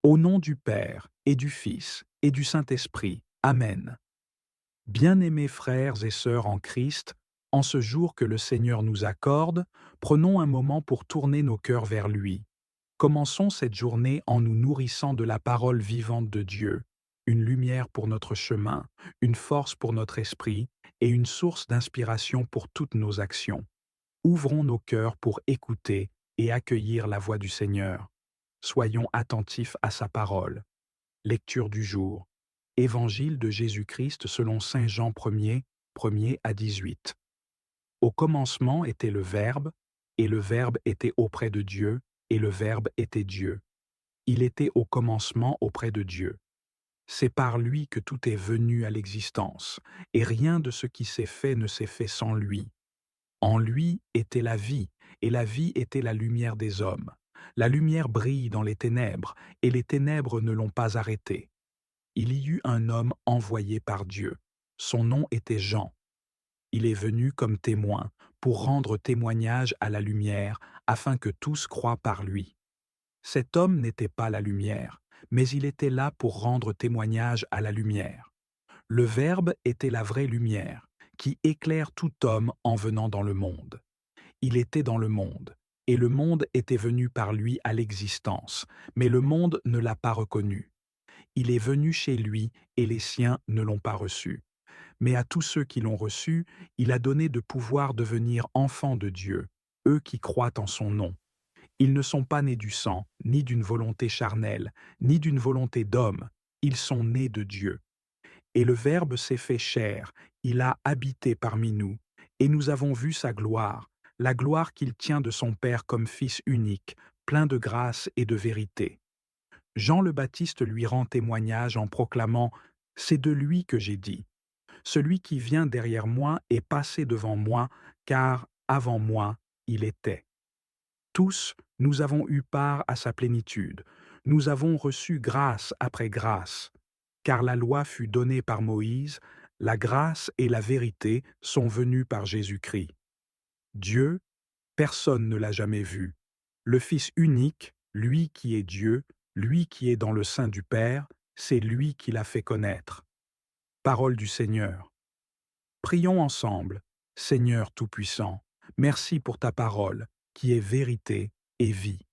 Au nom du Père, et du Fils, et du Saint-Esprit. Amen. Bien-aimés frères et sœurs en Christ, en ce jour que le Seigneur nous accorde, prenons un moment pour tourner nos cœurs vers lui. Commençons cette journée en nous nourrissant de la parole vivante de Dieu, une lumière pour notre chemin, une force pour notre esprit et une source d'inspiration pour toutes nos actions. Ouvrons nos cœurs pour écouter et accueillir la voix du Seigneur. Soyons attentifs à sa parole. Lecture du jour. Évangile de Jésus-Christ selon saint Jean 1er, 1er à 18. Au commencement était le Verbe, et le Verbe était auprès de Dieu, et le Verbe était Dieu. Il était au commencement auprès de Dieu. C'est par lui que tout est venu à l'existence, et rien de ce qui s'est fait ne s'est fait sans lui. En lui était la vie, et la vie était la lumière des hommes. La lumière brille dans les ténèbres, et les ténèbres ne l'ont pas arrêtée. Il y eut un homme envoyé par Dieu. Son nom était Jean. Il est venu comme témoin, pour rendre témoignage à la lumière, afin que tous croient par lui. Cet homme n'était pas la lumière, mais il était là pour rendre témoignage à la lumière. Le Verbe était la vraie lumière, qui éclaire tout homme en venant dans le monde. Il était dans le monde, et le monde était venu par lui à l'existence, mais le monde ne l'a pas reconnu. Il est venu chez lui, et les siens ne l'ont pas reçu. Mais à tous ceux qui l'ont reçu, il a donné de pouvoir devenir enfants de Dieu, eux qui croient en son nom. Ils ne sont pas nés du sang, ni d'une volonté charnelle, ni d'une volonté d'homme, ils sont nés de Dieu. Et le Verbe s'est fait chair, il a habité parmi nous, et nous avons vu sa gloire, la gloire qu'il tient de son Père comme Fils unique, plein de grâce et de vérité. Jean le Baptiste lui rend témoignage en proclamant « C'est de lui que j'ai dit. Celui qui vient derrière moi est passé devant moi, car avant moi il était. » Tous, nous avons eu part à sa plénitude. Nous avons reçu grâce après grâce. Car la loi fut donnée par Moïse, la grâce et la vérité sont venues par Jésus-Christ. Dieu, personne ne l'a jamais vu. Le Fils unique, lui qui est Dieu, lui qui est dans le sein du Père, c'est lui qui l'a fait connaître. Parole du Seigneur. Prions ensemble. Seigneur Tout-Puissant, merci pour ta parole, qui est vérité et vie.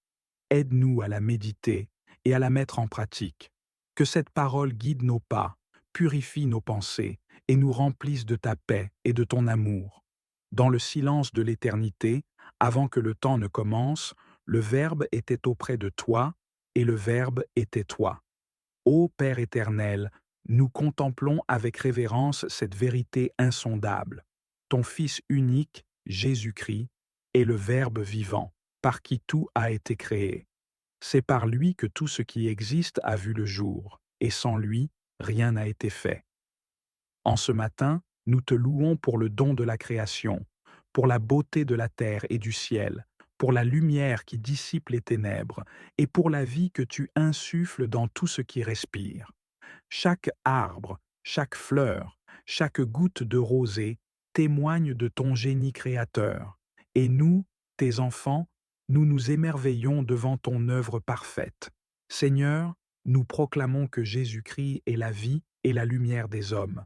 Aide-nous à la méditer et à la mettre en pratique. Que cette parole guide nos pas, purifie nos pensées et nous remplisse de ta paix et de ton amour. Dans le silence de l'éternité, avant que le temps ne commence, le Verbe était auprès de toi et le Verbe était toi. Ô Père éternel, nous contemplons avec révérence cette vérité insondable. Ton Fils unique, Jésus-Christ, est le Verbe vivant, par qui tout a été créé. C'est par lui que tout ce qui existe a vu le jour, et sans lui, rien n'a été fait. En ce matin, nous te louons pour le don de la création, pour la beauté de la terre et du ciel, pour la lumière qui dissipe les ténèbres, et pour la vie que tu insuffles dans tout ce qui respire. Chaque arbre, chaque fleur, chaque goutte de rosée témoigne de ton génie créateur, et nous, tes enfants, nous nous émerveillons devant ton œuvre parfaite. Seigneur, nous proclamons que Jésus-Christ est la vie et la lumière des hommes.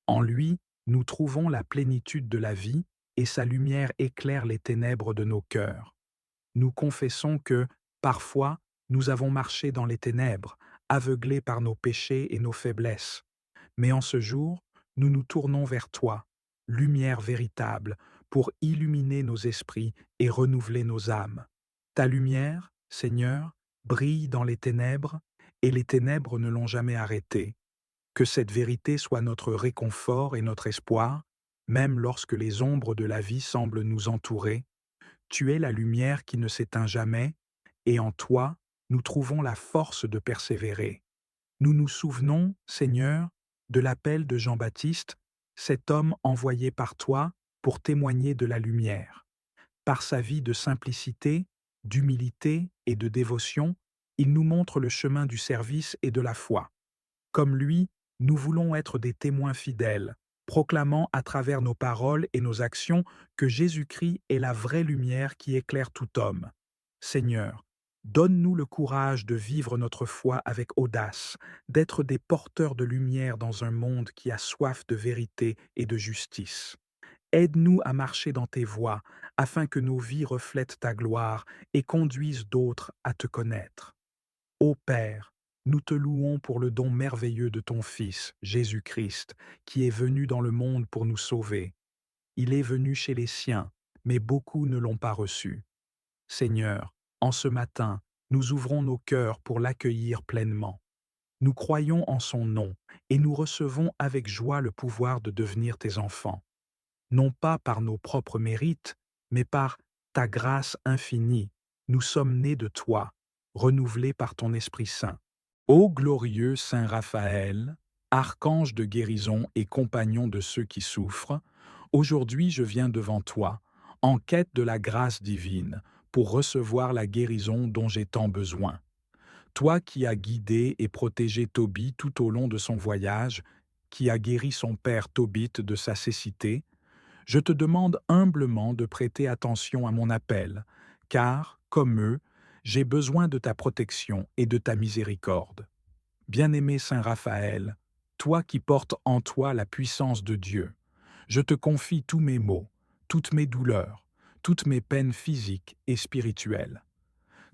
En lui, nous trouvons la plénitude de la vie, et sa lumière éclaire les ténèbres de nos cœurs. Nous confessons que, parfois, nous avons marché dans les ténèbres, aveuglés par nos péchés et nos faiblesses. Mais en ce jour, nous nous tournons vers toi, lumière véritable, pour illuminer nos esprits et renouveler nos âmes. Ta lumière, Seigneur, brille dans les ténèbres, et les ténèbres ne l'ont jamais arrêtée. Que cette vérité soit notre réconfort et notre espoir, même lorsque les ombres de la vie semblent nous entourer. Tu es la lumière qui ne s'éteint jamais, et en toi, nous trouvons la force de persévérer. Nous nous souvenons, Seigneur, de l'appel de Jean-Baptiste, cet homme envoyé par toi pour témoigner de la lumière. Par sa vie de simplicité, d'humilité et de dévotion, il nous montre le chemin du service et de la foi. Comme lui, nous voulons être des témoins fidèles, proclamant à travers nos paroles et nos actions que Jésus-Christ est la vraie lumière qui éclaire tout homme. Seigneur, Donne-nous le courage de vivre notre foi avec audace, d'être des porteurs de lumière dans un monde qui a soif de vérité et de justice. Aide-nous à marcher dans tes voies, afin que nos vies reflètent ta gloire et conduisent d'autres à te connaître. Ô Père, nous te louons pour le don merveilleux de ton Fils, Jésus-Christ, qui est venu dans le monde pour nous sauver. Il est venu chez les siens, mais beaucoup ne l'ont pas reçu. Seigneur, en ce matin, nous ouvrons nos cœurs pour l'accueillir pleinement. Nous croyons en son nom et nous recevons avec joie le pouvoir de devenir tes enfants, non pas par nos propres mérites, mais par ta grâce infinie. Nous sommes nés de toi, renouvelés par ton Esprit Saint. Ô glorieux Saint Raphaël, archange de guérison et compagnon de ceux qui souffrent, aujourd'hui je viens devant toi, en quête de la grâce divine, pour recevoir la guérison dont j'ai tant besoin. Toi qui as guidé et protégé Tobie tout au long de son voyage, qui as guéri son père Tobit de sa cécité, je te demande humblement de prêter attention à mon appel, car, comme eux, j'ai besoin de ta protection et de ta miséricorde. Bien-aimé Saint Raphaël, toi qui portes en toi la puissance de Dieu, je te confie tous mes maux, toutes mes douleurs, toutes mes peines physiques et spirituelles.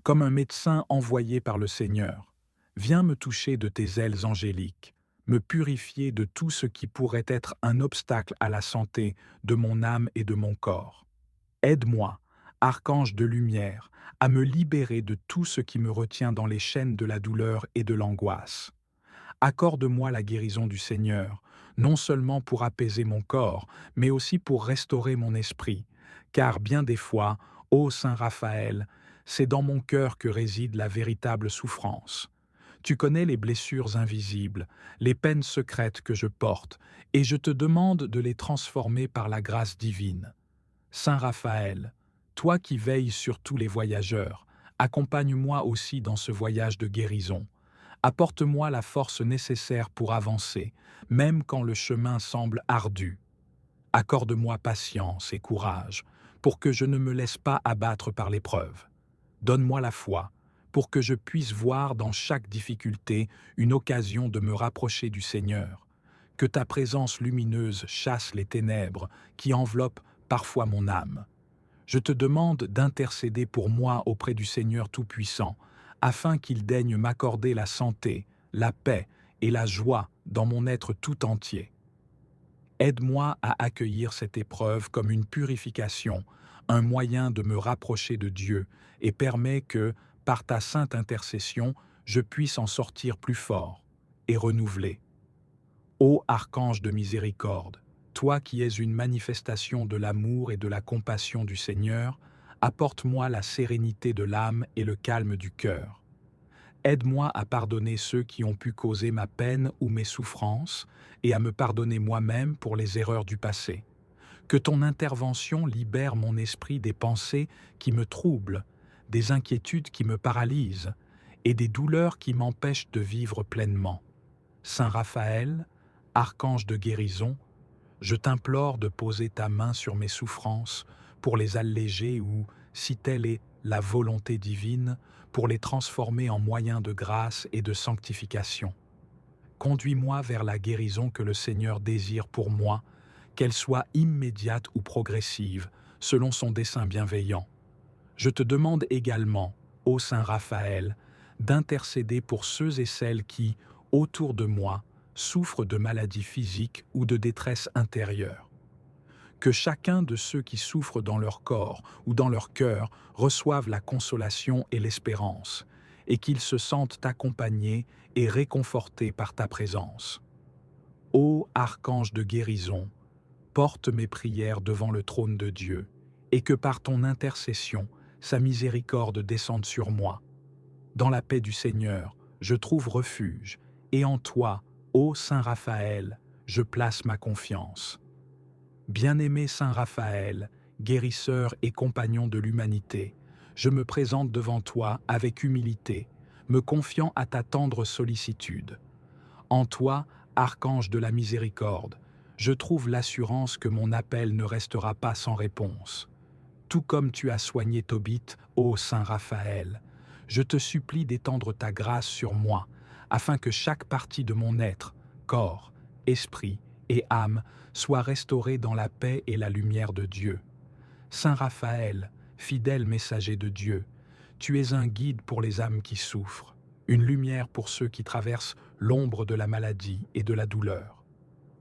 Comme un médecin envoyé par le Seigneur, viens me toucher de tes ailes angéliques, me purifier de tout ce qui pourrait être un obstacle à la santé de mon âme et de mon corps. Aide-moi, archange de lumière, à me libérer de tout ce qui me retient dans les chaînes de la douleur et de l'angoisse. Accorde-moi la guérison du Seigneur, non seulement pour apaiser mon corps, mais aussi pour restaurer mon esprit, car bien des fois, ô Saint Raphaël, c'est dans mon cœur que réside la véritable souffrance. Tu connais les blessures invisibles, les peines secrètes que je porte, et je te demande de les transformer par la grâce divine. Saint Raphaël, toi qui veilles sur tous les voyageurs, accompagne-moi aussi dans ce voyage de guérison. Apporte-moi la force nécessaire pour avancer, même quand le chemin semble ardu. Accorde-moi patience et courage, pour que je ne me laisse pas abattre par l'épreuve. Donne-moi la foi, pour que je puisse voir dans chaque difficulté une occasion de me rapprocher du Seigneur. Que ta présence lumineuse chasse les ténèbres qui enveloppent parfois mon âme. Je te demande d'intercéder pour moi auprès du Seigneur Tout-Puissant, afin qu'il daigne m'accorder la santé, la paix et la joie dans mon être tout entier. Aide-moi à accueillir cette épreuve comme une purification, un moyen de me rapprocher de Dieu, et permets que, par ta sainte intercession, je puisse en sortir plus fort et renouvelé. Ô archange de miséricorde, toi qui es une manifestation de l'amour et de la compassion du Seigneur, apporte-moi la sérénité de l'âme et le calme du cœur. Aide-moi à pardonner ceux qui ont pu causer ma peine ou mes souffrances et à me pardonner moi-même pour les erreurs du passé. Que ton intervention libère mon esprit des pensées qui me troublent, des inquiétudes qui me paralysent et des douleurs qui m'empêchent de vivre pleinement. Saint Raphaël, archange de guérison, je t'implore de poser ta main sur mes souffrances pour les alléger ou, si telle est la volonté divine, pour les transformer en moyens de grâce et de sanctification. Conduis-moi vers la guérison que le Seigneur désire pour moi, qu'elle soit immédiate ou progressive, selon son dessein bienveillant. Je te demande également, ô Saint Raphaël, d'intercéder pour ceux et celles qui, autour de moi, souffrent de maladies physiques ou de détresse intérieure. Que chacun de ceux qui souffrent dans leur corps ou dans leur cœur reçoive la consolation et l'espérance, et qu'ils se sentent accompagnés et réconfortés par ta présence. Ô archange de guérison, porte mes prières devant le trône de Dieu, et que par ton intercession, sa miséricorde descende sur moi. Dans la paix du Seigneur, je trouve refuge, et en toi, ô Saint Raphaël, je place ma confiance. Bien-aimé Saint Raphaël, guérisseur et compagnon de l'humanité, je me présente devant toi avec humilité, me confiant à ta tendre sollicitude. En toi, archange de la miséricorde, je trouve l'assurance que mon appel ne restera pas sans réponse. Tout comme tu as soigné Tobit, ô Saint Raphaël, Je te supplie d'étendre ta grâce sur moi, afin que chaque partie de mon être, corps, esprit et âme soit restaurée dans la paix et la lumière de Dieu. Saint Raphaël, fidèle messager de Dieu, tu es un guide pour les âmes qui souffrent, une lumière pour ceux qui traversent l'ombre de la maladie et de la douleur.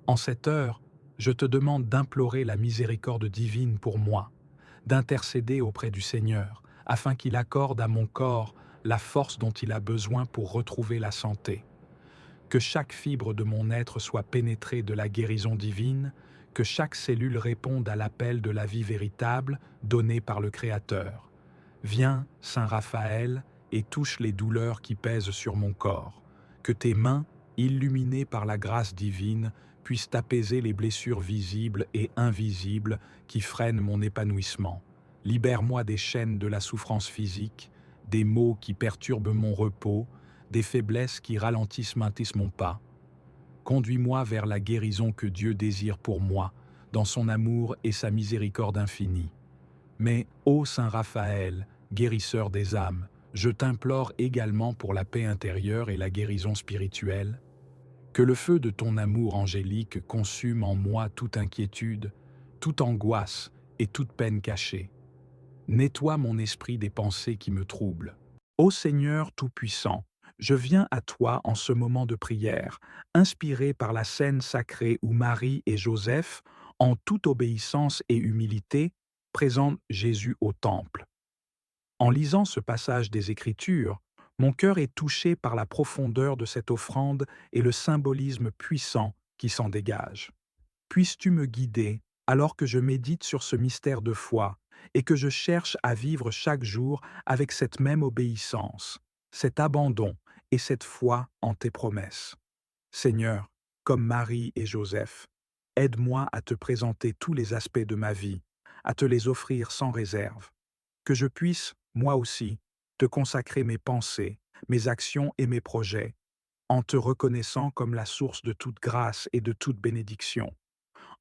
En cette heure, je te demande d'implorer la miséricorde divine pour moi, d'intercéder auprès du Seigneur, afin qu'il accorde à mon corps la force dont il a besoin pour retrouver la santé. Que chaque fibre de mon être soit pénétrée de la guérison divine, que chaque cellule réponde à l'appel de la vie véritable donnée par le Créateur. Viens, Saint Raphaël, et touche les douleurs qui pèsent sur mon corps. Que tes mains, illuminées par la grâce divine, puissent apaiser les blessures visibles et invisibles qui freinent mon épanouissement. Libère-moi des chaînes de la souffrance physique, des maux qui perturbent mon repos, des faiblesses qui ralentissent mon pas. Conduis-moi vers la guérison que Dieu désire pour moi, dans son amour et sa miséricorde infinie. Mais, ô Saint Raphaël, guérisseur des âmes, je t'implore également pour la paix intérieure et la guérison spirituelle. Que le feu de ton amour angélique consume en moi toute inquiétude, toute angoisse et toute peine cachée. Nettoie mon esprit des pensées qui me troublent. Ô Seigneur Tout-Puissant, je viens à toi en ce moment de prière, inspiré par la scène sacrée où Marie et Joseph, en toute obéissance et humilité, présentent Jésus au temple. En lisant ce passage des Écritures, mon cœur est touché par la profondeur de cette offrande et le symbolisme puissant qui s'en dégage. Puisses-tu me guider alors que je médite sur ce mystère de foi et que je cherche à vivre chaque jour avec cette même obéissance, cet abandon et cette foi en tes promesses. Seigneur, comme Marie et Joseph, aide-moi à te présenter tous les aspects de ma vie, à te les offrir sans réserve. Que je puisse, moi aussi, te consacrer mes pensées, mes actions et mes projets, en te reconnaissant comme la source de toute grâce et de toute bénédiction.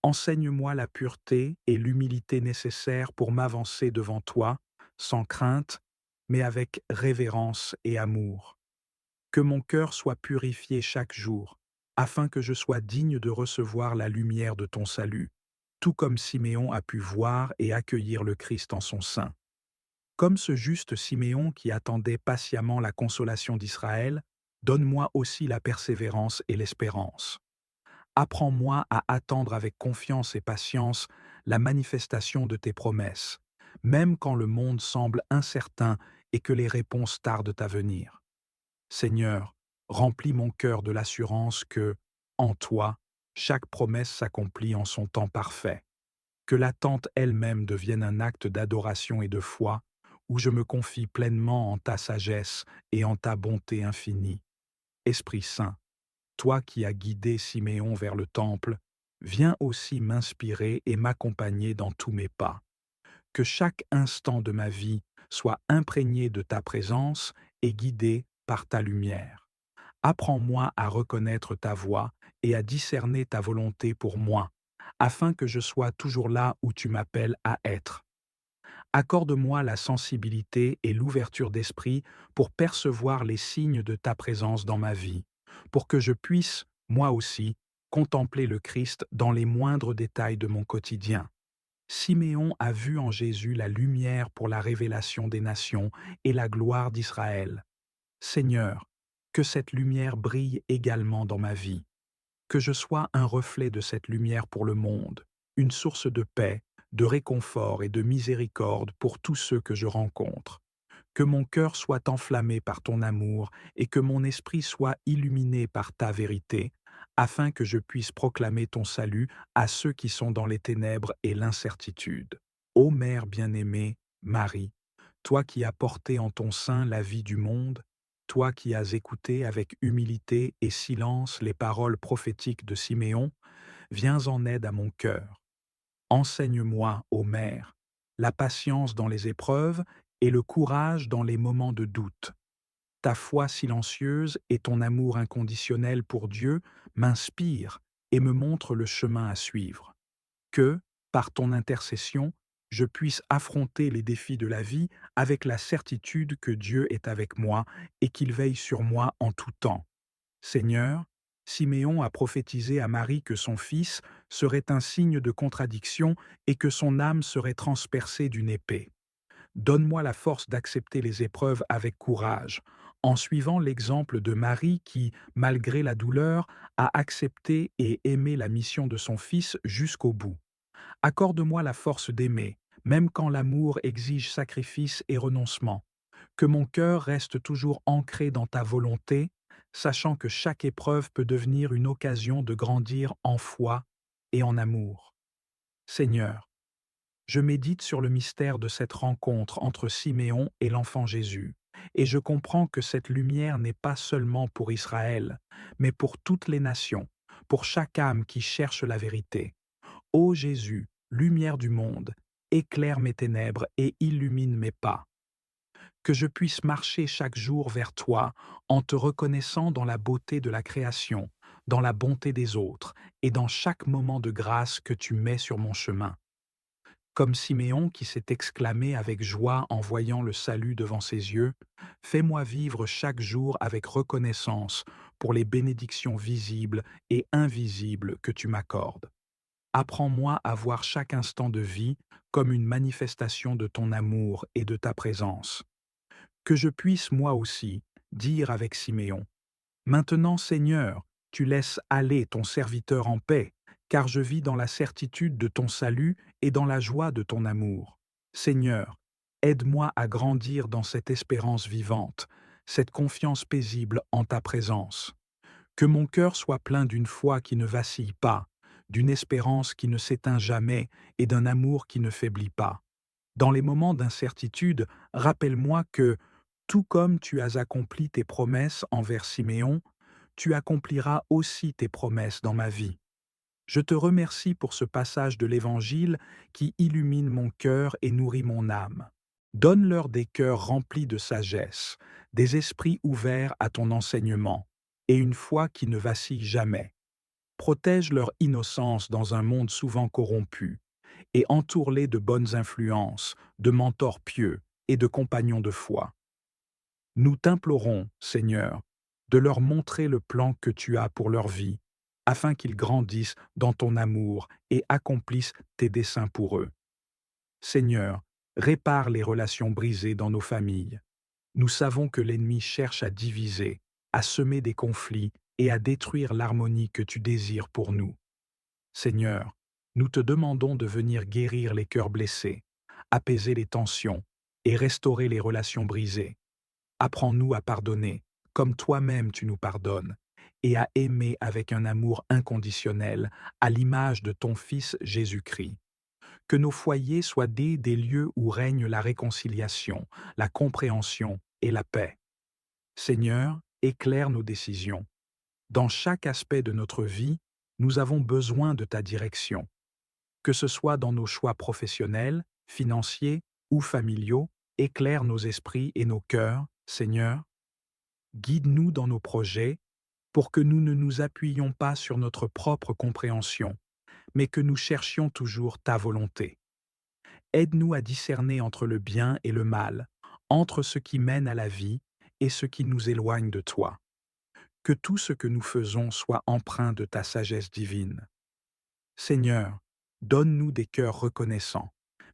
Enseigne-moi la pureté et l'humilité nécessaires pour m'avancer devant toi, sans crainte, mais avec révérence et amour. Que mon cœur soit purifié chaque jour, afin que je sois digne de recevoir la lumière de ton salut, tout comme Siméon a pu voir et accueillir le Christ en son sein. Comme ce juste Siméon qui attendait patiemment la consolation d'Israël, donne-moi aussi la persévérance et l'espérance. Apprends-moi à attendre avec confiance et patience la manifestation de tes promesses, même quand le monde semble incertain et que les réponses tardent à venir. Seigneur, remplis mon cœur de l'assurance que, en toi, chaque promesse s'accomplit en son temps parfait. Que l'attente elle-même devienne un acte d'adoration et de foi, où je me confie pleinement en ta sagesse et en ta bonté infinie. Esprit Saint, toi qui as guidé Siméon vers le temple, viens aussi m'inspirer et m'accompagner dans tous mes pas. Que chaque instant de ma vie soit imprégné de ta présence et guidé par ta lumière. Apprends-moi à reconnaître ta voix et à discerner ta volonté pour moi, afin que je sois toujours là où tu m'appelles à être. Accorde-moi la sensibilité et l'ouverture d'esprit pour percevoir les signes de ta présence dans ma vie, pour que je puisse, moi aussi, contempler le Christ dans les moindres détails de mon quotidien. Siméon a vu en Jésus la lumière pour la révélation des nations et la gloire d'Israël. Seigneur, que cette lumière brille également dans ma vie, que je sois un reflet de cette lumière pour le monde, une source de paix, de réconfort et de miséricorde pour tous ceux que je rencontre. Que mon cœur soit enflammé par ton amour et que mon esprit soit illuminé par ta vérité, afin que je puisse proclamer ton salut à ceux qui sont dans les ténèbres et l'incertitude. Ô Mère bien-aimée, Marie, toi qui as porté en ton sein la vie du monde, toi qui as écouté avec humilité et silence les paroles prophétiques de Siméon, viens en aide à mon cœur. Enseigne-moi, ô Mère, la patience dans les épreuves et le courage dans les moments de doute. Ta foi silencieuse et ton amour inconditionnel pour Dieu m'inspirent et me montrent le chemin à suivre. Que, par ton intercession, je puisse affronter les défis de la vie avec la certitude que Dieu est avec moi et qu'il veille sur moi en tout temps. Seigneur, Siméon a prophétisé à Marie que son fils serait un signe de contradiction et que son âme serait transpercée d'une épée. Donne-moi la force d'accepter les épreuves avec courage, en suivant l'exemple de Marie qui, malgré la douleur, a accepté et aimé la mission de son fils jusqu'au bout. Accorde-moi la force d'aimer, même quand l'amour exige sacrifice et renoncement. Que mon cœur reste toujours ancré dans ta volonté, sachant que chaque épreuve peut devenir une occasion de grandir en foi et en amour. Seigneur, je médite sur le mystère de cette rencontre entre Siméon et l'enfant Jésus, et je comprends que cette lumière n'est pas seulement pour Israël, mais pour toutes les nations, pour chaque âme qui cherche la vérité. Ô Jésus, lumière du monde, éclaire mes ténèbres et illumine mes pas. Que je puisse marcher chaque jour vers toi en te reconnaissant dans la beauté de la création, dans la bonté des autres et dans chaque moment de grâce que tu mets sur mon chemin. Comme Siméon qui s'est exclamé avec joie en voyant le salut devant ses yeux, fais-moi vivre chaque jour avec reconnaissance pour les bénédictions visibles et invisibles que tu m'accordes. Apprends-moi à voir chaque instant de vie comme une manifestation de ton amour et de ta présence. Que je puisse moi aussi dire avec Siméon, maintenant Seigneur, tu laisses aller ton serviteur en paix, car je vis dans la certitude de ton salut et dans la joie de ton amour. Seigneur, aide-moi à grandir dans cette espérance vivante, cette confiance paisible en ta présence. Que mon cœur soit plein d'une foi qui ne vacille pas, d'une espérance qui ne s'éteint jamais et d'un amour qui ne faiblit pas. Dans les moments d'incertitude, rappelle-moi que, tout comme tu as accompli tes promesses envers Siméon, tu accompliras aussi tes promesses dans ma vie. Je te remercie pour ce passage de l'Évangile qui illumine mon cœur et nourrit mon âme. Donne-leur des cœurs remplis de sagesse, des esprits ouverts à ton enseignement, et une foi qui ne vacille jamais. Protège leur innocence dans un monde souvent corrompu, et entoure-les de bonnes influences, de mentors pieux et de compagnons de foi. Nous t'implorons, Seigneur, de leur montrer le plan que tu as pour leur vie, afin qu'ils grandissent dans ton amour et accomplissent tes desseins pour eux. Seigneur, répare les relations brisées dans nos familles. Nous savons que l'ennemi cherche à diviser, à semer des conflits et à détruire l'harmonie que tu désires pour nous. Seigneur, nous te demandons de venir guérir les cœurs blessés, apaiser les tensions et restaurer les relations brisées. Apprends-nous à pardonner, comme toi-même tu nous pardonnes, et à aimer avec un amour inconditionnel, à l'image de ton Fils Jésus-Christ. Que nos foyers soient des lieux où règne la réconciliation, la compréhension et la paix. Seigneur, éclaire nos décisions. Dans chaque aspect de notre vie, nous avons besoin de ta direction. Que ce soit dans nos choix professionnels, financiers ou familiaux, éclaire nos esprits et nos cœurs, Seigneur. Guide-nous dans nos projets pour que nous ne nous appuyions pas sur notre propre compréhension, mais que nous cherchions toujours ta volonté. Aide-nous à discerner entre le bien et le mal, entre ce qui mène à la vie et ce qui nous éloigne de toi. Que tout ce que nous faisons soit empreint de ta sagesse divine. Seigneur, donne-nous des cœurs reconnaissants.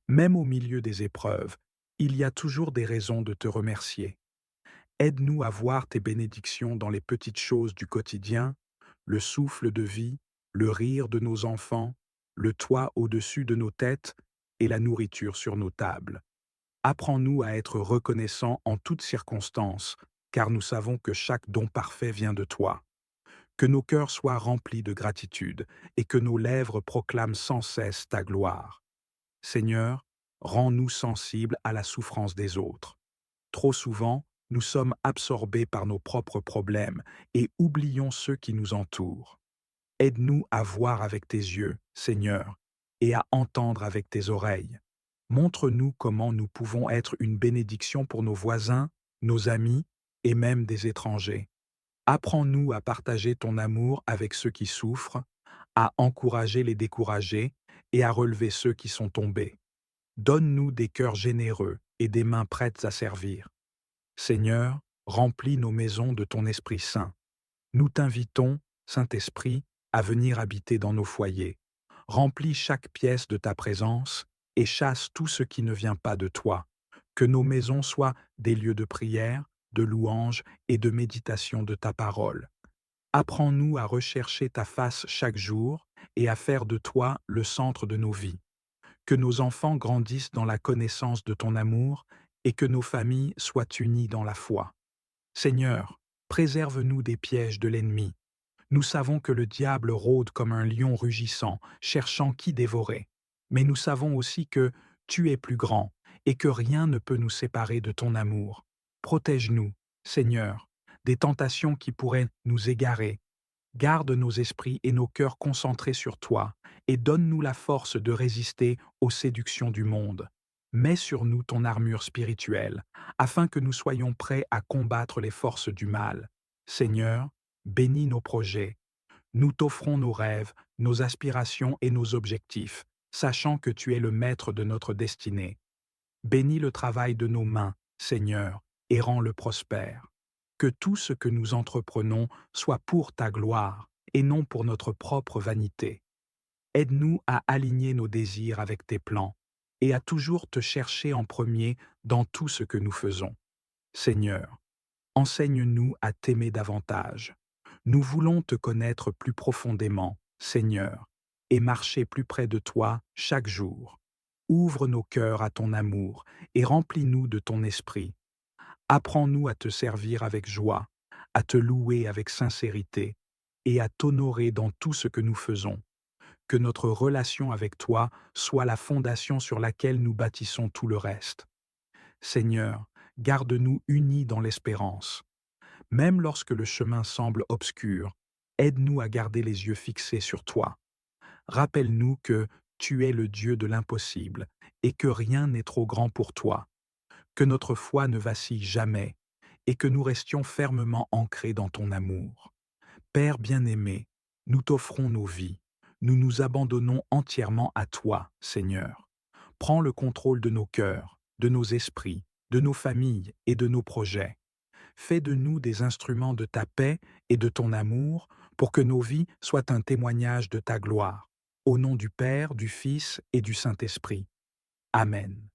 Même au milieu des épreuves, il y a toujours des raisons de te remercier. Aide-nous à voir tes bénédictions dans les petites choses du quotidien, le souffle de vie, le rire de nos enfants, le toit au-dessus de nos têtes et la nourriture sur nos tables. Apprends-nous à être reconnaissants en toutes circonstances, car nous savons que chaque don parfait vient de toi. Que nos cœurs soient remplis de gratitude et que nos lèvres proclament sans cesse ta gloire. Seigneur, rends-nous sensibles à la souffrance des autres. Trop souvent, nous sommes absorbés par nos propres problèmes et oublions ceux qui nous entourent. Aide-nous à voir avec tes yeux, Seigneur, et à entendre avec tes oreilles. Montre-nous comment nous pouvons être une bénédiction pour nos voisins, nos amis et même des étrangers. Apprends-nous à partager ton amour avec ceux qui souffrent, à encourager les découragés et à relever ceux qui sont tombés. Donne-nous des cœurs généreux et des mains prêtes à servir. Seigneur, remplis nos maisons de ton Esprit Saint. Nous t'invitons, Saint-Esprit, à venir habiter dans nos foyers. Remplis chaque pièce de ta présence et chasse tout ce qui ne vient pas de toi. Que nos maisons soient des lieux de prière, de louange et de méditation de ta parole. Apprends-nous à rechercher ta face chaque jour et à faire de toi le centre de nos vies. Que nos enfants grandissent dans la connaissance de ton amour et que nos familles soient unies dans la foi. Seigneur, préserve-nous des pièges de l'ennemi. Nous savons que le diable rôde comme un lion rugissant, cherchant qui dévorer. Mais nous savons aussi que tu es plus grand et que rien ne peut nous séparer de ton amour. Protège-nous, Seigneur, des tentations qui pourraient nous égarer. Garde nos esprits et nos cœurs concentrés sur toi et donne-nous la force de résister aux séductions du monde. Mets sur nous ton armure spirituelle, afin que nous soyons prêts à combattre les forces du mal. Seigneur, bénis nos projets. Nous t'offrons nos rêves, nos aspirations et nos objectifs, sachant que tu es le maître de notre destinée. Bénis le travail de nos mains, Seigneur, et rends-le prospère. Que tout ce que nous entreprenons soit pour ta gloire et non pour notre propre vanité. Aide-nous à aligner nos désirs avec tes plans et à toujours te chercher en premier dans tout ce que nous faisons. Seigneur, enseigne-nous à t'aimer davantage. Nous voulons te connaître plus profondément, Seigneur, et marcher plus près de toi chaque jour. Ouvre nos cœurs à ton amour et remplis-nous de ton esprit. Apprends-nous à te servir avec joie, à te louer avec sincérité et à t'honorer dans tout ce que nous faisons. Que notre relation avec toi soit la fondation sur laquelle nous bâtissons tout le reste. Seigneur, garde-nous unis dans l'espérance. Même lorsque le chemin semble obscur, aide-nous à garder les yeux fixés sur toi. Rappelle-nous que tu es le Dieu de l'impossible et que rien n'est trop grand pour toi. Que notre foi ne vacille jamais et que nous restions fermement ancrés dans ton amour. Père bien-aimé, nous t'offrons nos vies. Nous nous abandonnons entièrement à toi, Seigneur. Prends le contrôle de nos cœurs, de nos esprits, de nos familles et de nos projets. Fais de nous des instruments de ta paix et de ton amour pour que nos vies soient un témoignage de ta gloire. Au nom du Père, du Fils et du Saint-Esprit. Amen.